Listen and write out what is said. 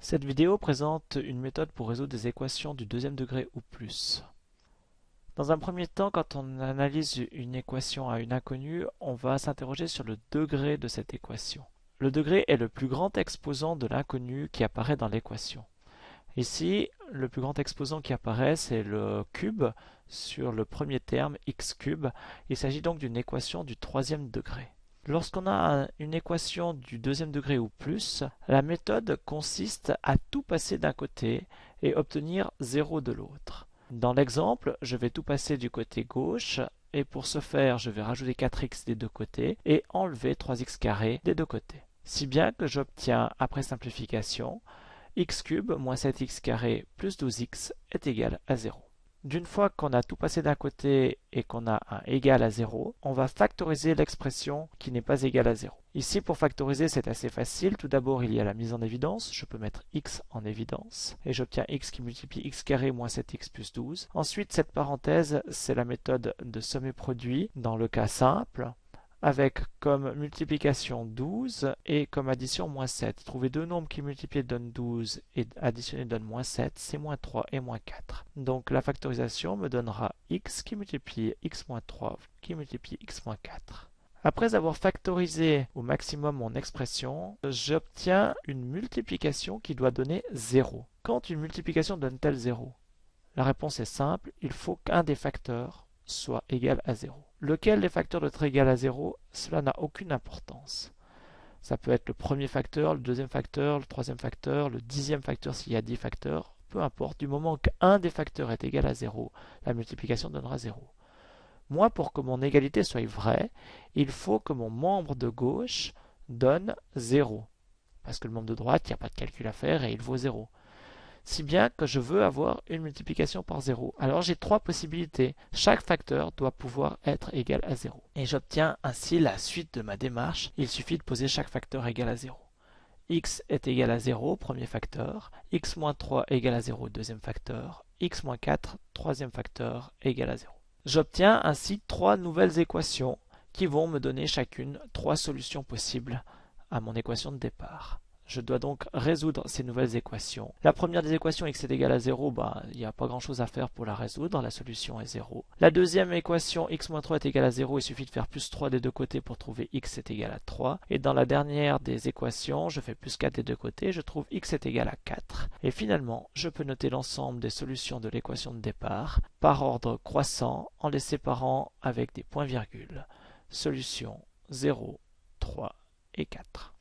Cette vidéo présente une méthode pour résoudre des équations du deuxième degré ou plus. Dans un premier temps, quand on analyse une équation à une inconnue, on va s'interroger sur le degré de cette équation. Le degré est le plus grand exposant de l'inconnu qui apparaît dans l'équation. Ici, le plus grand exposant qui apparaît, c'est le cube sur le premier terme, x cube. Il s'agit donc d'une équation du troisième degré. Lorsqu'on a une équation du deuxième degré ou plus, la méthode consiste à tout passer d'un côté et obtenir 0 de l'autre. Dans l'exemple, je vais tout passer du côté gauche et pour ce faire, je vais rajouter 4x des deux côtés et enlever 3x carré des deux côtés. Si bien que j'obtiens, après simplification, x cube moins 7x carré plus 12x est égal à 0. D'une fois qu'on a tout passé d'un côté et qu'on a un égal à 0, on va factoriser l'expression qui n'est pas égale à 0. Ici, pour factoriser, c'est assez facile. Tout d'abord, il y a la mise en évidence. Je peux mettre x en évidence et j'obtiens x qui multiplie x carré moins 7x plus 12. Ensuite, cette parenthèse, c'est la méthode de somme et produit dans le cas simple, avec comme multiplication 12 et comme addition moins 7. Trouver deux nombres qui multipliés donnent 12 et additionner donne moins 7, c'est moins 3 et moins 4. Donc la factorisation me donnera x qui multiplie x moins 3 qui multiplie x moins 4. Après avoir factorisé au maximum mon expression, j'obtiens une multiplication qui doit donner 0. Quand une multiplication donne-t-elle 0? La réponse est simple, il faut qu'un des facteurs soit égal à 0. Lequel des facteurs doit être égal à 0? Cela n'a aucune importance. Ça peut être le premier facteur, le deuxième facteur, le troisième facteur, le dixième facteur s'il y a 10 facteurs. Peu importe, du moment qu'un des facteurs est égal à 0, la multiplication donnera 0. Moi, pour que mon égalité soit vraie, il faut que mon membre de gauche donne 0. Parce que le membre de droite, il n'y a pas de calcul à faire et il vaut 0. Si bien que je veux avoir une multiplication par 0. Alors j'ai trois possibilités. Chaque facteur doit pouvoir être égal à 0. Et j'obtiens ainsi la suite de ma démarche. Il suffit de poser chaque facteur égal à 0. X est égal à 0, premier facteur. X moins 3 égal à 0, deuxième facteur. X moins 4, troisième facteur, égal à 0. J'obtiens ainsi trois nouvelles équations qui vont me donner chacune trois solutions possibles à mon équation de départ. Je dois donc résoudre ces nouvelles équations. La première des équations, x est égal à 0, il n'y a pas grand chose à faire pour la résoudre, la solution est 0. La deuxième équation, x moins 3 est égal à 0, il suffit de faire plus 3 des deux côtés pour trouver x est égal à 3. Et dans la dernière des équations, je fais plus 4 des deux côtés, je trouve x est égal à 4. Et finalement, je peux noter l'ensemble des solutions de l'équation de départ par ordre croissant en les séparant avec des points-virgules. Solution 0, 3 et 4.